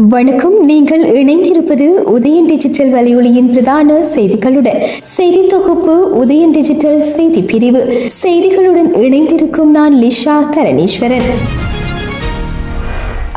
வணக்கம். நீங்கள் இணைந்திருப்பது உதயன் டிஜிட்டல் வலையொலியின் பிரதான செய்திகளுடன். செய்தி தொகுப்பு உதயன் டிஜிட்டல் செய்தி பிரிவு. செய்திகளுடன் இணைந்திருக்கும் நான் லிஷா தரணீஸ்வரன்.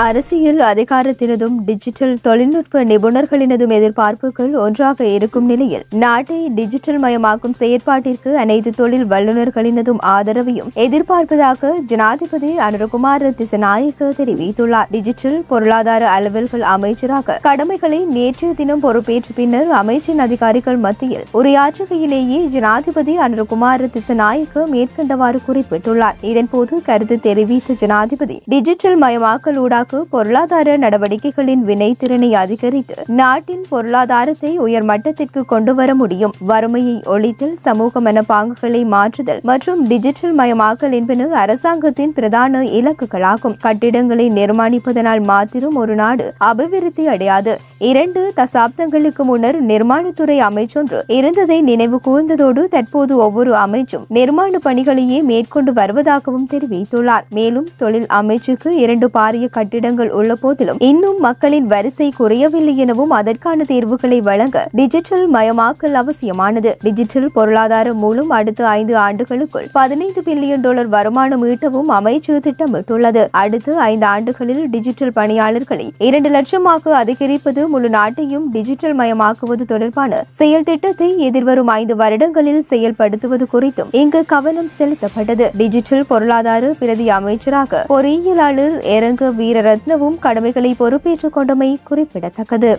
அரசியல் அதிகாரத்தினதும் டிஜிட்டல் தொழில்நுட்ப நிபுணர்களினதும் எதிர்பார்ப்புகள் ஒன்றாக இருக்கும் நிலையில் நாட்டை டிஜிட்டல் மயமாக்கும் செயற்பாட்டிற்கு அனைத்து தொழில் வல்லுநர்களினதும் ஆதரவையும் எதிர்பார்ப்பதாக ஜனாதிபதி அனுரகுமார திசநாயக்க தெரிவித்துள்ளார். டிஜிட்டல் பொருளாதார அலுவல்கள் அமைச்சராக கடமைகளை நேற்றைய தினம் பொறுப்பேற்ற பின்னர் அமைச்சின் அதிகாரிகள் மத்தியில் உரையாற்றுகையிலேயே ஜனாதிபதி அனுரகுமார திசநாயக்க மேற்கண்டவாறு குறிப்பிட்டுள்ளார். இதன்போது கருத்து தெரிவித்த ஜனாதிபதி டிஜிட்டல் மயமாக்கலூடாக பொருளாதார நடவடிக்கைகளின் வினைத்திறனை அதிகரித்து நாட்டின் பொருளாதாரத்தை உயர் மட்டத்திற்கு கொண்டு வர முடியும். வறுமையை ஒழித்தல், சமூக மனப்பாங்குகளை மாற்றுதல் மற்றும் டிஜிட்டல் மயமாக்கல் என்பன அரசாங்கத்தின் பிரதான இலக்குகளாகும். கட்டிடங்களை நிர்மாணிப்பதனால் மாத்திரம் ஒரு நாடு அபிவிருத்தி அடையாது. 2 தசாப்தங்களுக்கு முன்னர் நிர்மாணத்துறை அமைச்சொன்று இருந்ததை நினைவு கூர்ந்ததோடு தற்போது ஒவ்வொரு அமைச்சும் நிர்மாண பணிகளையே மேற்கொண்டு வருவதாகவும் தெரிவித்துள்ளார். மேலும் தொழில் அமைச்சுக்கு 2 பாரிய கட்டிடங்கள் உள்ள போதிலும் இன்னும் மக்களின் வரிசை குறையவில்லை எனவும் அதற்கான தீர்வுகளை வழங்க டிஜிட்டல் மயமாக்கல் அவசியமானது. டிஜிட்டல் பொருளாதாரம் மூலம் அடுத்த 5 ஆண்டுகளுக்குள் $15 பில்லியன் வருமானம் ஈட்டவும் அமைச்சு திட்டமிட்டுள்ளது. அடுத்த 5 ஆண்டுகளில் டிஜிட்டல் பணியாளர்களை 2 லட்சமாக அதிகரிப்பது, முழு நாட்டையும் டிஜிட்டல் மயமாக்குவது தொடர்பான செயல் திட்டத்தை எதிர்வரும் 5 வருடங்களில் செயல்படுத்துவது குறித்தும் இங்கு கவனம் செலுத்தப்பட்டது. டிஜிட்டல் பொருளாதார பிரதி அமைச்சராக பொறியியலாளர் எரங்க வீரரத்னவும் கடமைகளை பொறுப்பேற்றுக் கொண்டமை குறிப்பிடத்தக்கது.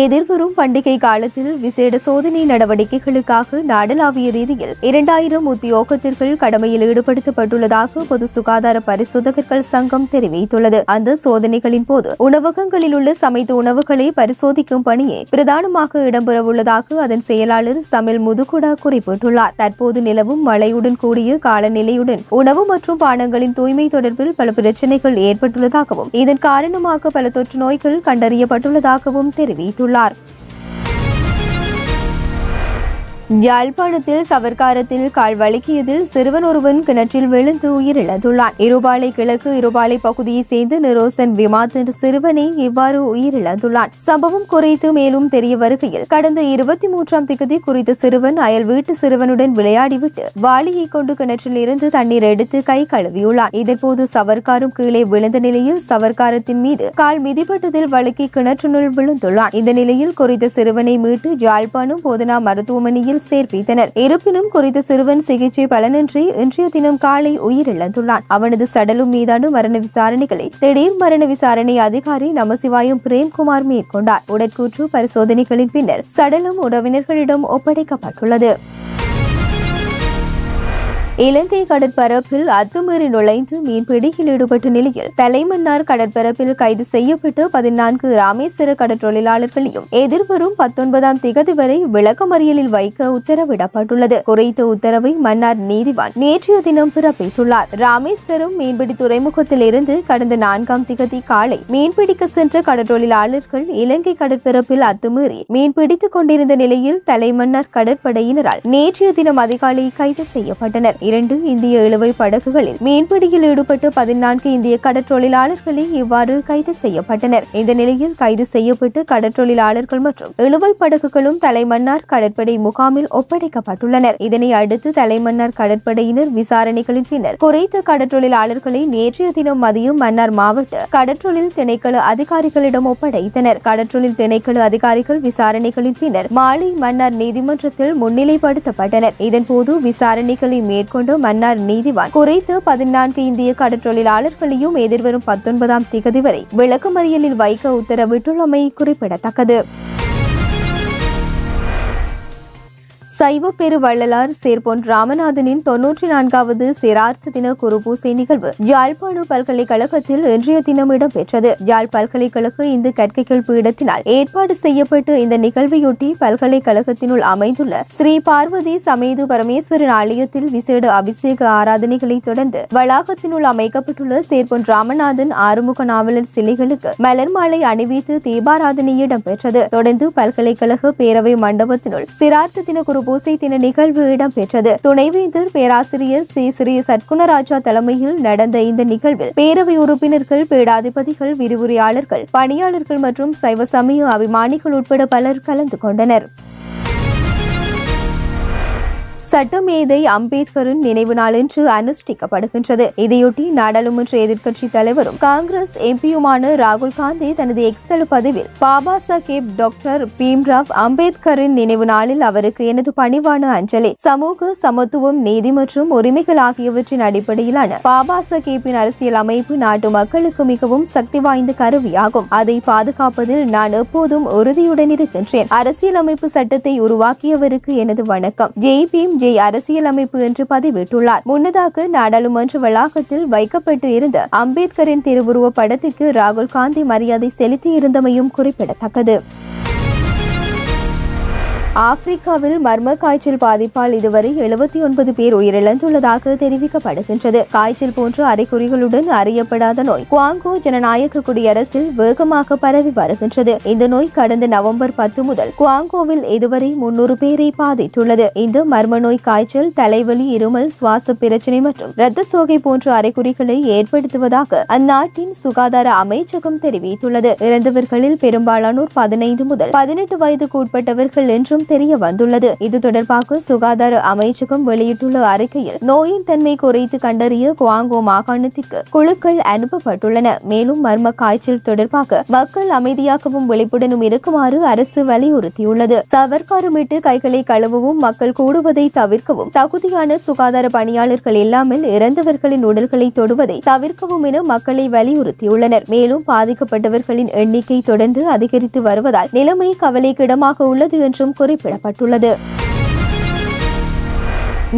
எதிர்வரும் பண்டிகை காலத்தில் விசேட சோதனை நடவடிக்கைகளுக்காக நாடளாவிய ரீதியில் 2000 உத்தியோகத்தர்கள் கடமையில் ஈடுபடுத்தப்பட்டுள்ளதாக பொது சுகாதார பரிசோதகர்கள் சங்கம் தெரிவித்துள்ளது. அந்த சோதனைகளின் போது உணவகங்களில் உள்ள சமைத்த உணவுகளை பரிசோதிக்கும் பணியே பிரதானமாக இடம்பெறவுள்ளதாக அதன் செயலாளர் சமில் முதுகுடா குறிப்பிட்டுள்ளார். தற்போது நிலவும் மழையுடன் கூடிய காலநிலையுடன் உணவு மற்றும் பானங்களின் தூய்மை தொடர்பில் பல பிரச்சினைகள் ஏற்பட்டுள்ளதாகவும் இதன் காரணமாக பல தொற்று நோய்கள் கண்டறியப்பட்டுள்ளதாகவும் தெரிவித்தார். யாழ்ப்பாணத்தில் சவர்க்காரத்தில் கால் வழுக்கியதில் சிறுவன் ஒருவன் கிணற்றில் விழுந்து உயிரிழந்துள்ளான். இருபாலை கிழக்கு இருபாலை பகுதியை சேர்ந்த நிரோசன் விமாத் என்ற சிறுவனை இவ்வாறு உயிரிழந்துள்ளான். சம்பவம் குறித்து மேலும் தெரிய வருகையில் கடந்த 23ஆம் திகதி குறித்த சிறுவன் அயல் வீட்டு சிறுவனுடன் விளையாடிவிட்டு வாளியை கொண்டு கிணற்றில் இருந்து தண்ணீர் எடுத்து கை கழுவியுள்ளான். இதன்போது சவர்க்காரும் கீழே விழுந்த நிலையில் சவர்க்காரத்தின் மீது கால் மிதிப்பட்டதில் வழுக்கி கிணற்றினுள் விழுந்துள்ளான். இந்த நிலையில் குறித்த சிறுவனை மீட்டு யாழ்ப்பாணம் போதனா மருத்துவமனையில் சேர்ப்பித்தனர். இருப்பினும் குறித்த சிறுவன் சிகிச்சை பலனின்றி இன்றைய தினம் காலை உயிரிழந்துள்ளான். அவனது சடலம் மீதான மரண விசாரணைகளை திடீர் மரண விசாரணை அதிகாரி நமசிவாயம் பிரேம்குமார் மேற்கொண்டார். உடற்கூற்று பரிசோதனைகளின் பின்னர் சடலம் உறவினர்களிடம் ஒப்படைக்கப்பட்டுள்ளது. இலங்கை கடற்பரப்பில் அத்துமீறி நுழைந்து மீன்பிடியில் ஈடுபட்ட நிலையில் தலைமன்னார் கடற்பரப்பில் கைது செய்யப்பட்டு 14 ராமேஸ்வர கடற்றொழிலாளர்களையும் எதிர்வரும் 19ஆம் திகதி வரை விளக்கமறியலில் வைக்க உத்தரவிடப்பட்டுள்ளது. குறித்த உத்தரவை மன்னார் நீதிவான் நேற்றைய தினம் பிறப்பித்துள்ளார். ராமேஸ்வரம் மீன்பிடி துறைமுகத்தில் இருந்து கடந்த 4ஆம் திகதி காலை மீன்பிடிக்க சென்ற கடற்றொழிலாளர்கள் இலங்கை கடற்பரப்பில் அத்துமீறி மீன்பிடித்துக் கொண்டிருந்த நிலையில் தலைமன்னார் கடற்படையினரால் நேற்றைய தினம் அதிகாலை கைது செய்யப்பட்டனர். 2 இந்திய இழுவை படகுகளில் மீன்பிடியில் ஈடுபட்டு 14 இந்திய கடற்றொழிலாளர்களே இவ்வாறு கைது செய்யப்பட்டனர். இந்த நிலையில் கைது செய்யப்பட்டு கடற்றொழிலாளர்கள் மற்றும் இழுவை படகுகளும் தலைமன்னார் கடற்படை முகாமில் ஒப்படைக்கப்பட்டுள்ளனர். இதனை அடுத்து தலைமன்னார் கடற்படையினர் விசாரணைகளின் பின்னர் குறித்த கடற்றொழிலாளர்களை நேற்றைய தினம் மதியம் மன்னார் மாவட்ட கடற்றொழில் திணைக்கள அதிகாரிகளிடம் ஒப்படைத்தனர். கடற்றொழில் திணைக்கள அதிகாரிகள் விசாரணைகளின் பின்னர் மாலை மன்னார் நீதிமன்றத்தில் முன்னிலைப்படுத்தப்பட்டனர். இதன்போது விசாரணைகளை மேற்கொண்டு மன்னார் நீதிவான் குறித்து 14 இந்திய கடற்றொழிலாளர்களையும் எதிர்வரும் 19ஆம் திகதி வரை விளக்கமறியலில் வைக்க உத்தரவிட்டுள்ளமை குறிப்பிடத்தக்கது. சைவ பெரு வள்ளலார் சேர்பொன் ராமநாதனின் 94வது சிரார்த்த தின குருபூசை நிகழ்வு யாழ்ப்பாண பல்கலைக்கழகத்தில் இன்றைய தினம் இடம்பெற்றது. யாழ் பல்கலைக்கழக இந்து கற்கைகள் பீடத்தினால் ஏற்பாடு செய்யப்பட்டு இந்த நிகழ்வையொட்டி பல்கலைக்கழகத்தினுள் அமைந்துள்ள ஸ்ரீ பார்வதி சமேது பரமேஸ்வரன் ஆலயத்தில் விசேட அபிஷேக ஆராதனைகளை தொடர்ந்து வளாகத்தினுள் அமைக்கப்பட்டுள்ள சேர்பொன் ராமநாதன் ஆறுமுக நாவலர் சிலைகளுக்கு மலர் மாலை அணிவித்து தீபாராதனை இடம்பெற்றது. தொடர்ந்து பல்கலைக்கழக பேரவை மண்டபத்தினுள் சிரார்த்த தின பூசை தின நிகழ்வு இடம்பெற்றது. துணைவேந்தர் பேராசிரியர் ஸ்ரீ சத்குணராஜா தலைமையில் நடந்த இந்த நிகழ்வில் பேரவை உறுப்பினர்கள், பீடாதிபதிகள், விரிவுரையாளர்கள், பணியாளர்கள் மற்றும் சைவ சமய அபிமானிகள் உட்பட பலர் கலந்து கொண்டனர். சட்டமேதை அம்பேத்கரின் நினைவு நாள் இன்று அனுஷ்டிக்கப்படுகின்றது. இதையொட்டி நாடாளுமன்ற எதிர்க்கட்சித் தலைவரும் காங்கிரஸ் எம்பியுமான ராகுல் காந்தி தனது எக்ஸ் தள பதிவில் பாபா சாஹேப் டாக்டர் பீம்ராவ் அம்பேத்கரின் நினைவு நாளில் அவருக்கு எனது பணிவான அஞ்சலி. சமூக சமத்துவம், நீதி மற்றும் உரிமைகள் ஆகியவற்றின் அடிப்படையிலான பாபா சாஹேப்பின் அரசியல் அமைப்பு நாட்டு மக்களுக்கு மிகவும் சக்தி வாய்ந்த கருவியாகும். அதை பாதுகாப்பதில் நான் எப்போதும் உறுதியுடன் இருக்கின்றேன். அரசியலமைப்பு சட்டத்தை உருவாக்கியவருக்கு எனது வணக்கம். ஜெய் அரசியலமைப்பு என்று பதிவிட்டுள்ளார். முன்னதாக நாடாளுமன்ற வளாகத்தில் வைக்கப்பட்டு இருந்த அம்பேத்கரின் திருவுருவ படத்திற்கு ராகுல் காந்தி மரியாதை செலுத்தியிருந்தமையும் குறிப்பிடத்தக்கது. ஆப்பிரிக்காவில் மர்ம காய்ச்சல் பாதிப்பால் இதுவரை 79 பேர் உயிரிழந்துள்ளதாக தெரிவிக்கப்படுகின்றது. காய்ச்சல் போன்ற அறிகுறிகளுடன் அறியப்படாத நோய் குவாங்கோ ஜனநாயக குடியரசில் வேகமாக பரவி வருகின்றது. இந்த நோய் கடந்த நவம்பர் 10 முதல் குவாங்கோவில் இதுவரை 300 பேரை பாதித்துள்ளது. இந்த மர்ம நோய் காய்ச்சல், தலைவலி, இருமல், சுவாச பிரச்சினை மற்றும் இரத்த சோகை போன்ற அறிகுறிகளை ஏற்படுத்துவதாக அந்நாட்டின் சுகாதார அமைச்சகம் தெரிவித்துள்ளது. இறந்தவர்களில் பெரும்பாலானோர் 15 முதல் 18 வயதுக்கு உட்பட்டவர்கள் என்றும் தெரிய வந்துள்ளது. இது தொடர்பாக சுகாதார அமைச்சகம் வெளியிட்டுள்ள அறிக்கையில் நோயின் தன்மை குறைத்து கண்டறிய குவாங்கோ மாகாணத்திற்கு குழுக்கள் அனுப்பப்பட்டுள்ளன. மேலும் மர்ம காய்ச்சல் தொடர்பாக மக்கள் அமைதியாகவும் விழிப்புடனும் இருக்குமாறு அரசு வலியுறுத்தியுள்ளது. சவர்க்காரமிட்டு கைகளை கழுவவும், மக்கள் கூடுவதை தவிர்க்கவும், தகுதியான சுகாதார பணியாளர்கள் இல்லாமல் இறந்தவர்களின் உடல்களை தொடுவதை தவிர்க்கவும் என மக்களை வலியுறுத்தியுள்ளனர். மேலும் பாதிக்கப்பட்டவர்களின் எண்ணிக்கை தொடர்ந்து அதிகரித்து வருவதால் நிலைமை கவலைக்கிடமாக உள்ளது என்றும் குறிப்பிடப்பட்டுள்ளது.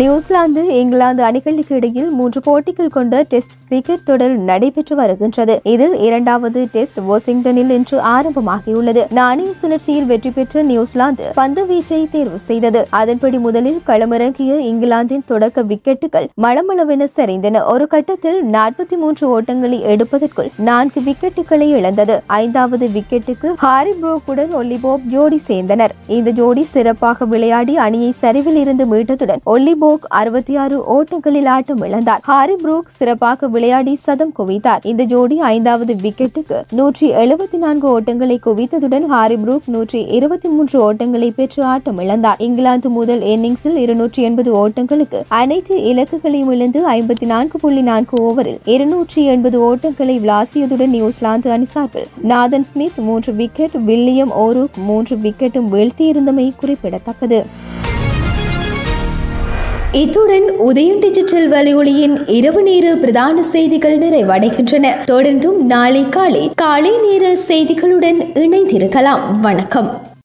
நியூசிலாந்து, இங்கிலாந்து அணிகளுக்கு இடையில் 3 போட்டிகள் கொண்ட டெஸ்ட் கிரிக்கெட் தொடர் நடைபெற்று வருகின்றது. இதில் இரண்டாவது டெஸ்ட் வாஷிங்டனில் இன்று ஆரம்பமாகியுள்ளது. நாணய சுழற்சியில் வெற்றி பெற்ற நியூசிலாந்து பந்து வீச்சை தேர்வு செய்தது. அதன்படி முதலில் களமிறங்கிய இங்கிலாந்தின் தொடக்க விக்கெட்டுகள் மளமளவென சரிந்தன. ஒரு கட்டத்தில் 43 ஓட்டங்களை எடுப்பதற்குள் 4 விக்கெட்டுகளை இழந்தது. 5வது விக்கெட்டுக்கு ஹாரி புரூக்குடன் ஒல்லி போப் ஜோடி சேர்ந்தனர். இந்த ஜோடி சிறப்பாக விளையாடி அணியை சரிவில் இருந்து மீட்டதுடன் ஒல்லி போக் 66 ஓட்டங்களில் ஆட்டம் இழந்தார். ஹாரி புரூக் சிறப்பாக விளையாடி சதம் குவித்தார். இந்த ஜோடி 5வது விக்கெட்டுக்கு 174 ஓட்டங்களை குவித்ததுடன் ஹாரி புரூக் 123 ஓட்டங்களை பெற்று ஆட்டம் இழந்தார். இங்கிலாந்து முதல் இன்னிங்ஸில் 280 ஓட்டங்களுக்கு அனைத்து இலக்குகளையும் இழந்து 54.4 ஓவரில் 280 ஓட்டங்களை விளாசியதுடன் நியூசிலாந்து அணி சார்பில் நாதன் ஸ்மித் 3 விக்கெட், வில்லியம் ஓரூக் 3 விக்கெட்டும் வீழ்த்தியிருந்தமை குறிப்பிடத்தக்கது. இத்துடன் உதயம் டிஜிட்டல் வலையொலியின் இரவு நேர பிரதான செய்திகள் நிறைவடைகின்றன. தொடர்ந்தும் நாளை காலை நேர செய்திகளுடன் இணைந்திருக்கலாம். வணக்கம்.